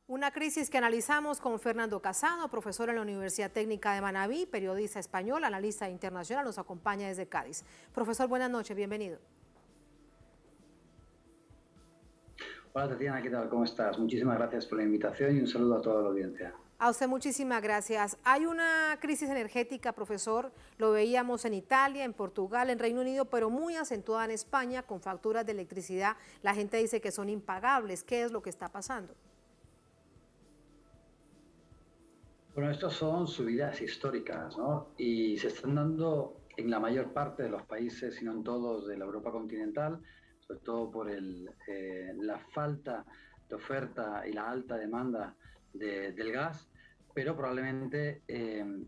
Una crisis que analizamos con Fernando Casado, profesor en la Universidad Técnica de Manabí, periodista español, analista internacional, nos acompaña desde Cádiz. Profesor, buenas noches, bienvenido. Hola Tatiana, ¿qué tal? ¿Cómo estás? Muchísimas gracias por la invitación y un saludo a toda la audiencia. A usted muchísimas gracias. Hay una crisis energética, profesor, lo veíamos en Italia, en Portugal, en Reino Unido, pero muy acentuada en España con facturas de electricidad. La gente dice que son impagables. ¿Qué es lo que está pasando? Bueno, estas son subidas históricas, ¿no? Y se están dando en la mayor parte de los países, si no en todos, de la Europa continental, sobre todo por la falta de oferta y la alta demanda del gas, pero probablemente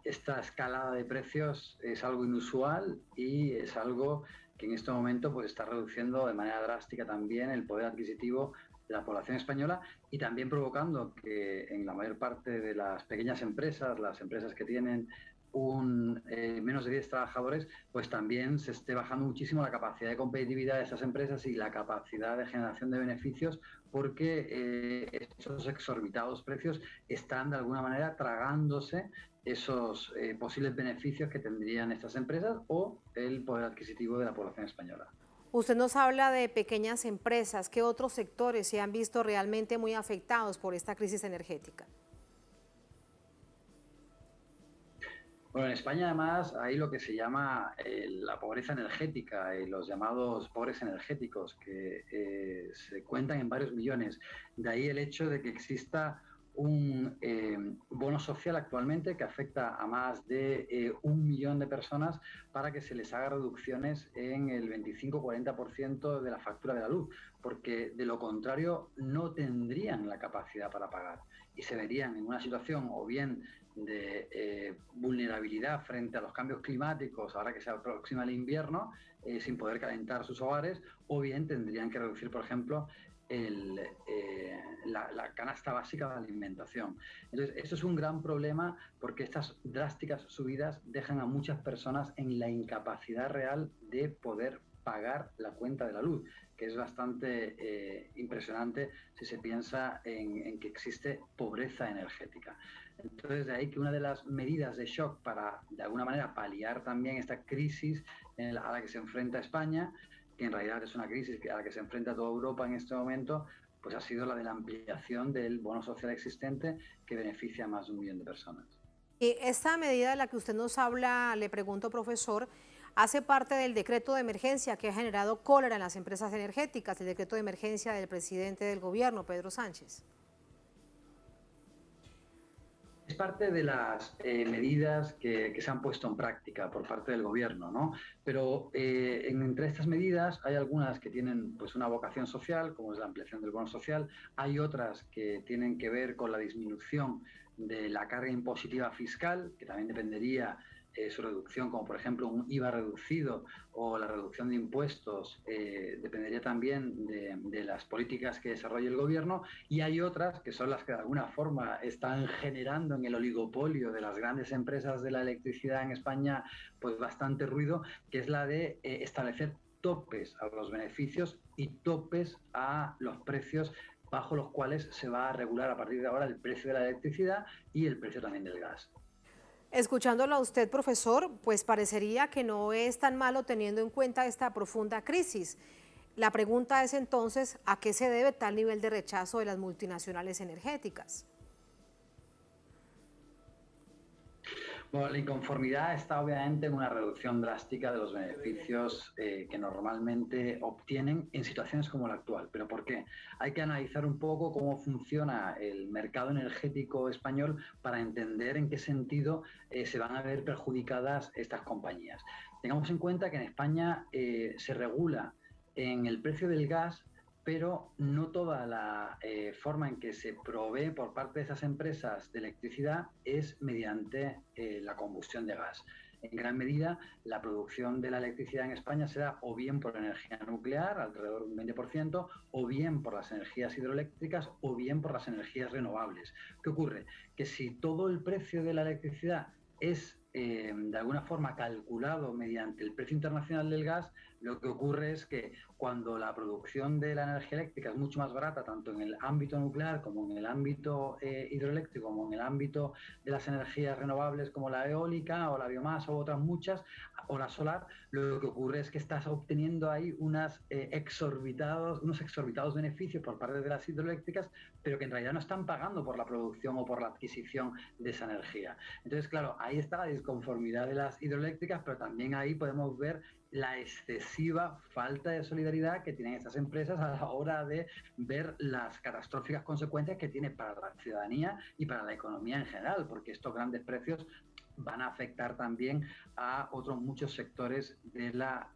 esta escalada de precios es algo inusual y es algo que en este momento pues, está reduciendo de manera drástica también el poder adquisitivo de la población española y también provocando que en la mayor parte de las pequeñas empresas, las empresas que tienen menos de 10 trabajadores, pues también se esté bajando muchísimo la capacidad de competitividad de estas empresas y la capacidad de generación de beneficios porque estos exorbitados precios están de alguna manera tragándose esos posibles beneficios que tendrían estas empresas o el poder adquisitivo de la población española. Usted nos habla de pequeñas empresas. ¿Qué otros sectores se han visto realmente muy afectados por esta crisis energética? Bueno, en España además hay lo que se llama la pobreza energética y los llamados pobres energéticos, que se cuentan en varios millones. De ahí el hecho de que exista un bono social actualmente que afecta a más de 1 millón de personas para que se les haga reducciones en el 25-40% de la factura de la luz, porque de lo contrario no tendrían la capacidad para pagar y se verían en una situación o bien de vulnerabilidad frente a los cambios climáticos ahora que se aproxima el invierno, sin poder calentar sus hogares, o bien tendrían que reducir, por ejemplo, la canasta básica de alimentación. Entonces, esto es un gran problema porque estas drásticas subidas dejan a muchas personas en la incapacidad real de poder pagar la cuenta de la luz, que es bastante impresionante si se piensa en que existe pobreza energética. Entonces, de ahí que una de las medidas de shock para, de alguna manera, paliar también esta crisis a la que se enfrenta España, que en realidad es una crisis a la que se enfrenta toda Europa en este momento, pues ha sido la de la ampliación del bono social existente que beneficia a más de 1 millón de personas. Y esta medida de la que usted nos habla, le pregunto, profesor, hace parte del decreto de emergencia que ha generado cólera en las empresas energéticas, el decreto de emergencia del presidente del gobierno, Pedro Sánchez. Es parte de las medidas que se han puesto en práctica por parte del gobierno, ¿no? Pero entre estas medidas hay algunas que tienen pues, una vocación social, como es la ampliación del bono social, hay otras que tienen que ver con la disminución de la carga impositiva fiscal, que también dependería su reducción, como por ejemplo un IVA reducido o la reducción de impuestos, dependería también de las políticas que desarrolle el gobierno, y hay otras que son las que de alguna forma están generando en el oligopolio de las grandes empresas de la electricidad en España pues bastante ruido, que es la de establecer topes a los beneficios y topes a los precios bajo los cuales se va a regular a partir de ahora el precio de la electricidad y el precio también del gas. Escuchándolo a usted, profesor, pues parecería que no es tan malo teniendo en cuenta esta profunda crisis. La pregunta es entonces, ¿a qué se debe tal nivel de rechazo de las multinacionales energéticas? Bueno, la inconformidad está obviamente en una reducción drástica de los beneficios que normalmente obtienen en situaciones como la actual. ¿Pero por qué? Hay que analizar un poco cómo funciona el mercado energético español para entender en qué sentido se van a ver perjudicadas estas compañías. Tengamos en cuenta que en España se regula en el precio del gas, pero no toda la forma en que se provee por parte de esas empresas de electricidad es mediante la combustión de gas. En gran medida, la producción de la electricidad en España será o bien por energía nuclear, alrededor de un 20%, o bien por las energías hidroeléctricas, o bien por las energías renovables. ¿Qué ocurre? Que si todo el precio de la electricidad es de alguna forma calculado mediante el precio internacional del gas, Lo que ocurre es que cuando la producción de la energía eléctrica es mucho más barata, tanto en el ámbito nuclear como en el ámbito hidroeléctrico, como en el ámbito de las energías renovables como la eólica o la biomasa u otras muchas, o la solar, lo que ocurre es que estás obteniendo ahí unos exorbitados beneficios por parte de las hidroeléctricas, pero que en realidad no están pagando por la producción o por la adquisición de esa energía. Entonces, claro, ahí está la disconformidad de las hidroeléctricas, pero también ahí podemos ver la excesiva falta de solidaridad que tienen estas empresas a la hora de ver las catastróficas consecuencias que tiene para la ciudadanía y para la economía en general, porque estos grandes precios van a afectar también a otros muchos sectores de la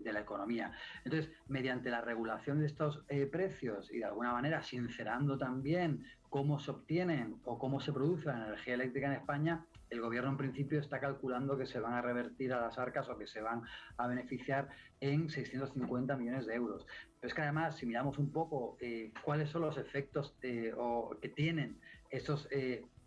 economía. Entonces, mediante la regulación de estos precios y de alguna manera sincerando también cómo se obtienen o cómo se produce la energía eléctrica en España, el gobierno en principio está calculando que se van a revertir a las arcas o que se van a beneficiar en 650 millones de euros. Pero es que además, si miramos un poco cuáles son los efectos que tienen estos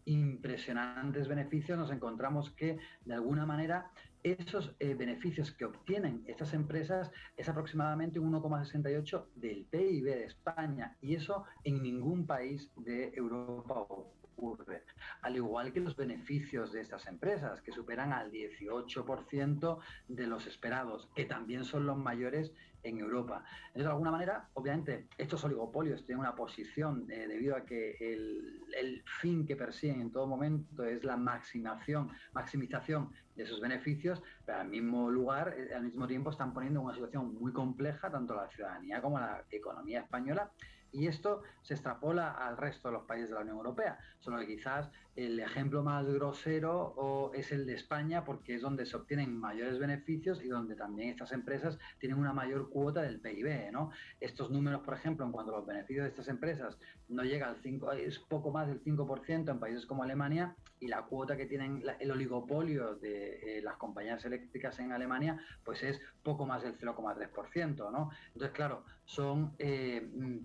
impresionantes beneficios, nos encontramos que de alguna manera esos beneficios que obtienen estas empresas es aproximadamente un 1,68 del PIB de España, y eso en ningún país de Europa ocurre. Al igual que los beneficios de estas empresas, que superan al 18% de los esperados, que también son los mayores en Europa. Entonces, de alguna manera, obviamente, estos oligopolios tienen una posición debido a que el fin que persiguen en todo momento es la maximización de sus beneficios, pero al mismo lugar, al mismo tiempo, están poniendo en una situación muy compleja tanto la ciudadanía como la economía española. Y esto se extrapola al resto de los países de la Unión Europea, solo que quizás el ejemplo más grosero es el de España, porque es donde se obtienen mayores beneficios y donde también estas empresas tienen una mayor cuota del PIB, ¿no? Estos números, por ejemplo, en cuanto a los beneficios de estas empresas, no llega al 5, es poco más del 5% en países como Alemania, y la cuota que tienen el oligopolio de las compañías eléctricas en Alemania, pues es poco más del 0,3%, ¿no? Entonces, claro, son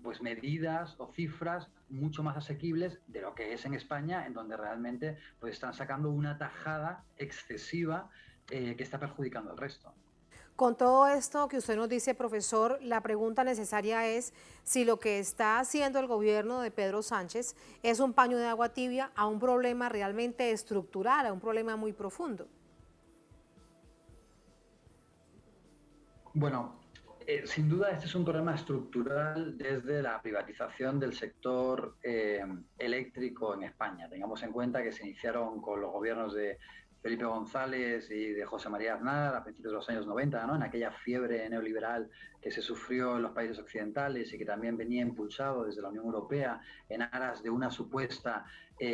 pues medidas o cifras mucho más asequibles de lo que es en España, en donde realmente pues están sacando una tajada excesiva que está perjudicando al resto. Con todo esto que usted nos dice, profesor, la pregunta necesaria es si lo que está haciendo el gobierno de Pedro Sánchez es un paño de agua tibia a un problema realmente estructural, a un problema muy profundo. Bueno, sin duda este es un problema estructural desde la privatización del sector eléctrico en España. Tengamos en cuenta que se iniciaron con los gobiernos de Felipe González y de José María Aznar a principios de los años 90, ¿no? En aquella fiebre neoliberal que se sufrió en los países occidentales y que también venía impulsado desde la Unión Europea en aras de una supuesta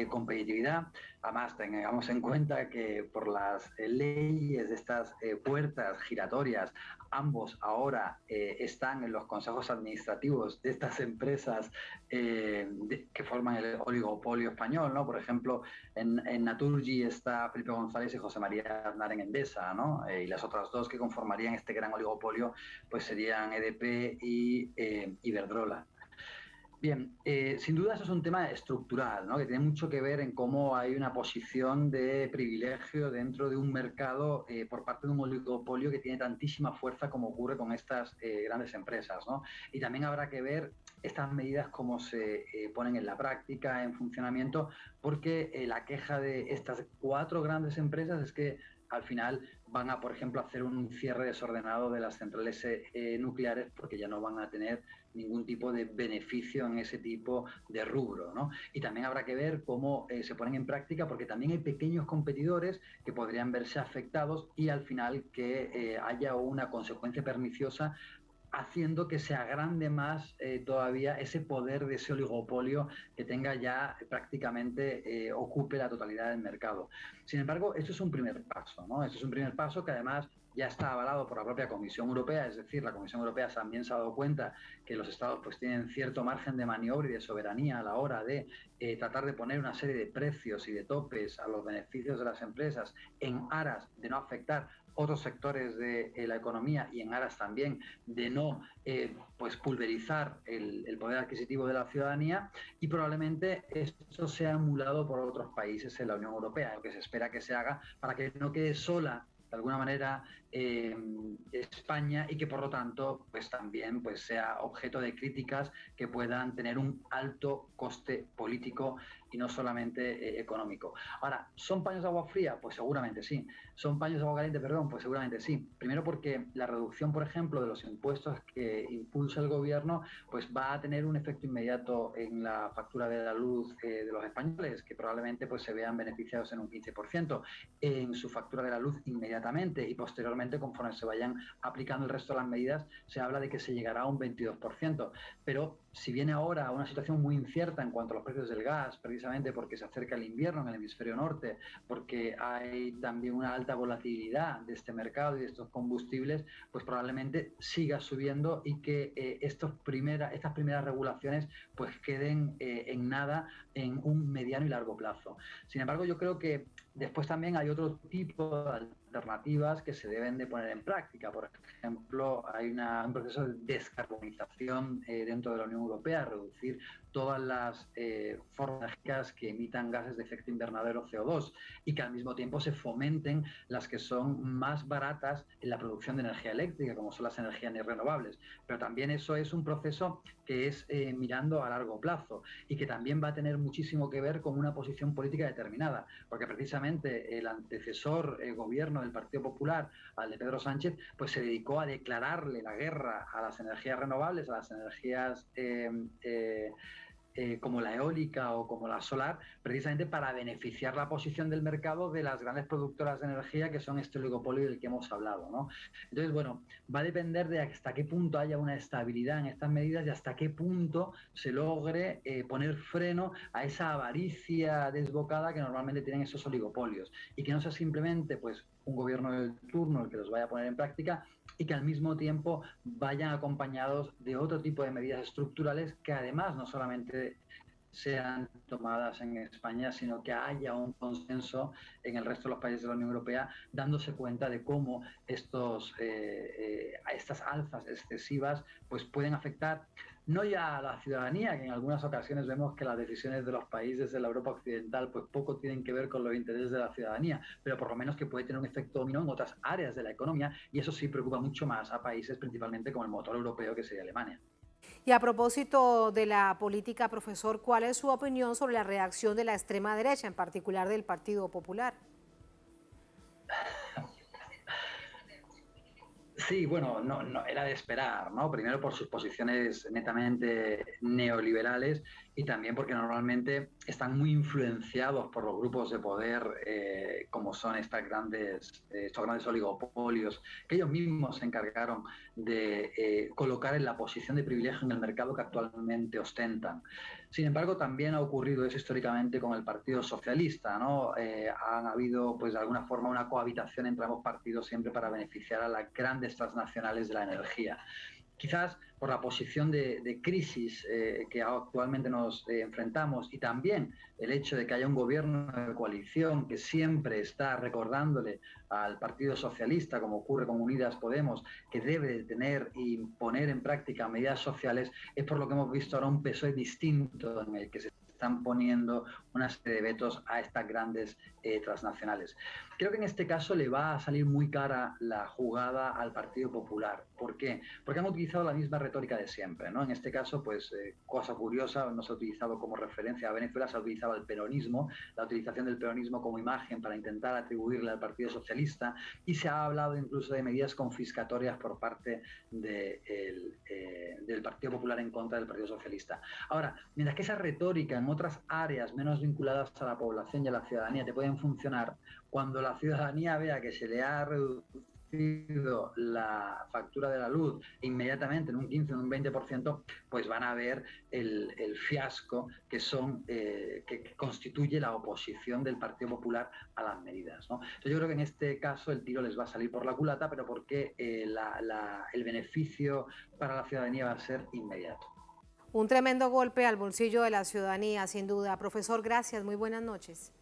competitividad. Además, tengamos en cuenta que por las leyes de estas puertas giratorias, ambos ahora están en los consejos administrativos de estas empresas que forman el oligopolio español, ¿no? Por ejemplo, en Naturgy está Felipe González y José María Aznar en Endesa, ¿no? Y las otras dos que conformarían este gran oligopolio pues serían EDP y Iberdrola. Bien, sin duda eso es un tema estructural, ¿no? Que tiene mucho que ver en cómo hay una posición de privilegio dentro de un mercado por parte de un oligopolio que tiene tantísima fuerza como ocurre con estas grandes empresas, ¿no? Y también habrá que ver estas medidas cómo se ponen en la práctica, en funcionamiento, porque la queja de estas 4 grandes empresas es que al final van a, por ejemplo, hacer un cierre desordenado de las centrales nucleares porque ya no van a tener ningún tipo de beneficio en ese tipo de rubro, ¿no? Y también habrá que ver cómo se ponen en práctica, porque también hay pequeños competidores que podrían verse afectados y al final que haya una consecuencia perniciosa, haciendo que se agrande más todavía ese poder de ese oligopolio que tenga ya prácticamente ocupe la totalidad del mercado. Sin embargo, esto es un primer paso, ¿no? Esto es un primer paso que además ya está avalado por la propia Comisión Europea, es decir, la Comisión Europea también se ha dado cuenta que los Estados pues tienen cierto margen de maniobra y de soberanía a la hora de tratar de poner una serie de precios y de topes a los beneficios de las empresas en aras de no afectar otros sectores de la economía y en aras también de no pues pulverizar el poder adquisitivo de la ciudadanía, y probablemente esto sea emulado por otros países en la Unión Europea, lo que se espera que se haga para que no quede sola de alguna manera España y que por lo tanto pues también pues sea objeto de críticas que puedan tener un alto coste político y no solamente económico. Ahora, ¿son paños de agua fría? Pues seguramente sí. ¿Son paños de agua caliente? Perdón, pues seguramente sí. Primero porque la reducción, por ejemplo, de los impuestos que impulsa el gobierno, pues va a tener un efecto inmediato en la factura de la luz de los españoles, que probablemente pues se vean beneficiados en un 15% en su factura de la luz inmediatamente, y posteriormente, conforme se vayan aplicando el resto de las medidas, se habla de que se llegará a un 22%. Pero si viene ahora una situación muy incierta en cuanto a los precios del gas, precisamente porque se acerca el invierno en el hemisferio norte, porque hay también una alta volatilidad de este mercado y de estos combustibles, pues probablemente siga subiendo y que estas primeras regulaciones pues queden en nada en un mediano y largo plazo. Sin embargo, yo creo que después también hay otro tipo de alternativas que se deben de poner en práctica. Por ejemplo, hay un proceso de descarbonización dentro de la Unión Europea, reducir todas las formas energéticas que emitan gases de efecto invernadero CO2 y que al mismo tiempo se fomenten las que son más baratas en la producción de energía eléctrica, como son las energías renovables. Pero también eso es un proceso que es mirando a largo plazo y que también va a tener muchísimo que ver con una posición política determinada, porque precisamente el antecesor gobierno del Partido Popular, al de Pedro Sánchez, pues se dedicó a declararle la guerra a las energías renovables, a las energías como la eólica o como la solar, precisamente para beneficiar la posición del mercado de las grandes productoras de energía que son este oligopolio del que hemos hablado, ¿no? Entonces, bueno, va a depender de hasta qué punto haya una estabilidad en estas medidas y hasta qué punto se logre poner freno a esa avaricia desbocada que normalmente tienen esos oligopolios y que no sea simplemente pues un gobierno del turno el que los vaya a poner en práctica, y que al mismo tiempo vayan acompañados de otro tipo de medidas estructurales que además no solamente sean tomadas en España, sino que haya un consenso en el resto de los países de la Unión Europea, dándose cuenta de cómo estas alzas excesivas pues pueden afectar no ya a la ciudadanía, que en algunas ocasiones vemos que las decisiones de los países de la Europa occidental pues poco tienen que ver con los intereses de la ciudadanía, pero por lo menos que puede tener un efecto dominó en otras áreas de la economía, y eso sí preocupa mucho más a países principalmente como el motor europeo, que sería Alemania. Y a propósito de la política, profesor, ¿cuál es su opinión sobre la reacción de la extrema derecha, en particular del Partido Popular? Sí, bueno, no era de esperar, ¿no? Primero por sus posiciones netamente neoliberales y también porque normalmente están muy influenciados por los grupos de poder, como son estos grandes oligopolios, que ellos mismos se encargaron de colocar en la posición de privilegio en el mercado que actualmente ostentan. Sin embargo, también ha ocurrido eso históricamente con el Partido Socialista, ¿no? Han habido, pues de alguna forma, una cohabitación entre ambos partidos siempre para beneficiar a las grandes transnacionales de la energía. Quizás por la posición de crisis que actualmente nos enfrentamos, y también el hecho de que haya un gobierno de coalición que siempre está recordándole al Partido Socialista, como ocurre con Unidas Podemos, que debe tener y poner en práctica medidas sociales, es por lo que hemos visto ahora un PSOE distinto en el que se están poniendo una serie de vetos a estas grandes transnacionales. Creo que en este caso le va a salir muy cara la jugada al Partido Popular. ¿Por qué? Porque han utilizado la misma retórica de siempre, ¿no? En este caso, pues, cosa curiosa, no se ha utilizado como referencia a Venezuela, se ha utilizado el peronismo, la utilización del peronismo como imagen para intentar atribuirle al Partido Socialista, y se ha hablado incluso de medidas confiscatorias por parte del Partido Popular en contra del Partido Socialista. Ahora, mientras que esa retórica en otras áreas menos vinculadas a la población y a la ciudadanía te pueden funcionar, cuando la ciudadanía vea que se le ha reducido la factura de la luz inmediatamente en un 15 o un 20%, pues van a ver el fiasco que constituye la oposición del Partido Popular a las medidas, ¿no? Entonces yo creo que en este caso el tiro les va a salir por la culata, pero porque el beneficio para la ciudadanía va a ser inmediato. Un tremendo golpe al bolsillo de la ciudadanía, sin duda. Profesor, gracias, muy buenas noches.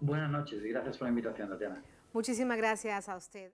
Buenas noches y gracias por la invitación, Tatiana. Muchísimas gracias a usted.